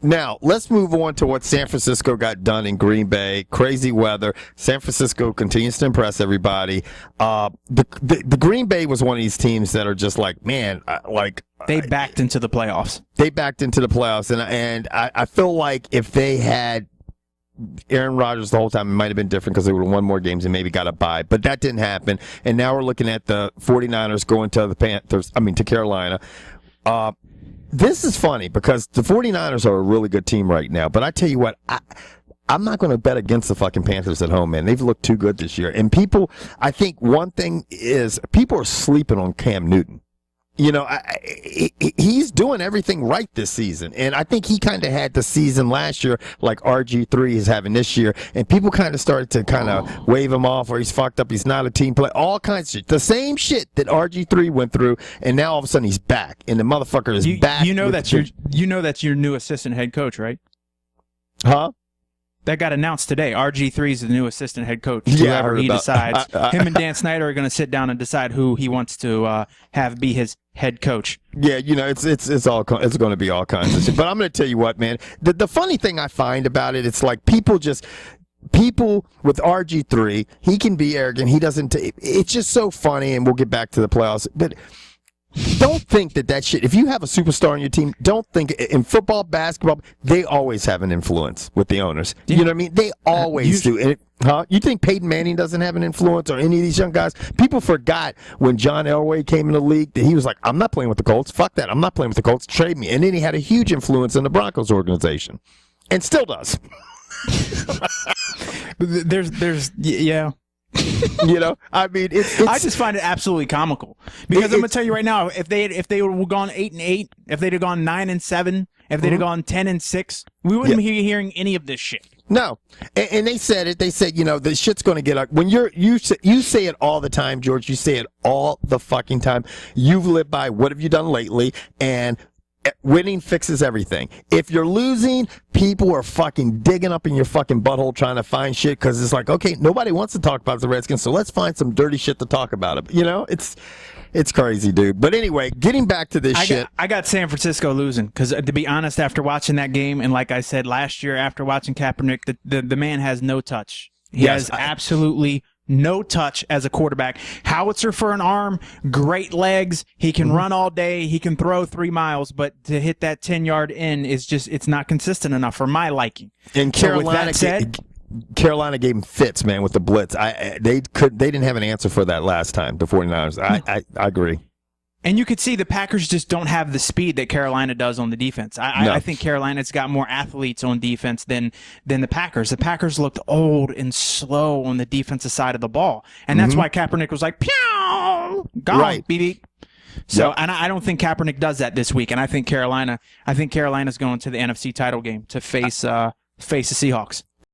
Now, let's move on to what San Francisco got done in Green Bay. Crazy weather. San Francisco continues to impress everybody. The Green Bay was one of these teams that are just like, man, they backed into the playoffs. They backed into the playoffs, and I feel like if they had Aaron Rodgers the whole time, it might have been different because they would have won more games and maybe got a bye. But that didn't happen, and now we're looking at the 49ers going to the Panthers. To Carolina. This is funny because the 49ers are a really good team right now. But I tell you what, I'm not going to bet against the fucking Panthers at home, man. They've looked too good this year. And I think one thing is people are sleeping on Cam Newton. He's doing everything right this season. And I think he kind of had the season last year like RG3 is having this year. And people kind of started to kind of wave him off or he's fucked up. He's not a team player. All kinds of shit. The same shit that RG3 went through. And now all of a sudden he's back. And the motherfucker is back. You know that's your new assistant head coach, right? Huh? That got announced today. RG3 is the new assistant head coach. Yeah, Whoever he decides. Him and Dan Snyder are going to sit down and decide who he wants to have be his head coach. Yeah, it's going to be all kinds of shit. But I'm going to tell you what, man. The funny thing I find about it, it's like people with RG3, he can be arrogant. He doesn't. It's just so funny, and we'll get back to the playoffs. But don't think that shit. If you have a superstar on your team, don't think in football, basketball, they always have an influence with the owners. You know what I mean? They always do. And you think Peyton Manning doesn't have an influence or any of these young guys? People forgot when John Elway came in the league that he was like, I'm not playing with the Colts. Fuck that. I'm not playing with the Colts. Trade me. And then he had a huge influence in the Broncos organization. And still does. Yeah. I just find it absolutely comical because I'm gonna tell you right now, if they would have gone 8-8, if they'd have gone 9-7, if they'd have gone 10-6, we wouldn't be hearing any of this shit. No, and they said it. They said, the shit's going to get up. When you say it all the time, George. You say it all the fucking time. You've lived by what have you done lately, and winning fixes everything. If you're losing, people are fucking digging up in your fucking butthole trying to find shit because it's like, okay, nobody wants to talk about the Redskins, so let's find some dirty shit to talk about it. It's crazy, dude. But anyway, getting back to this shit. I got San Francisco losing because, to be honest, after watching that game, and like I said last year after watching Kaepernick, the man has no touch. He has absolutely no touch as a quarterback. Howitzer for an arm, great legs. He can run all day. He can throw 3 miles, but to hit that 10-yard in is just, it's not consistent enough for my liking. And Carolina gave him fits, man, with the blitz. They didn't have an answer for that last time, the 49ers. I agree. And you could see the Packers just don't have the speed that Carolina does on the defense. I think Carolina's got more athletes on defense than the Packers. The Packers looked old and slow on the defensive side of the ball. And that's why Kaepernick was like, pew! Gone, right. beep. So, and I don't think Kaepernick does that this week. And I think Carolina's going to the NFC title game to face the Seahawks.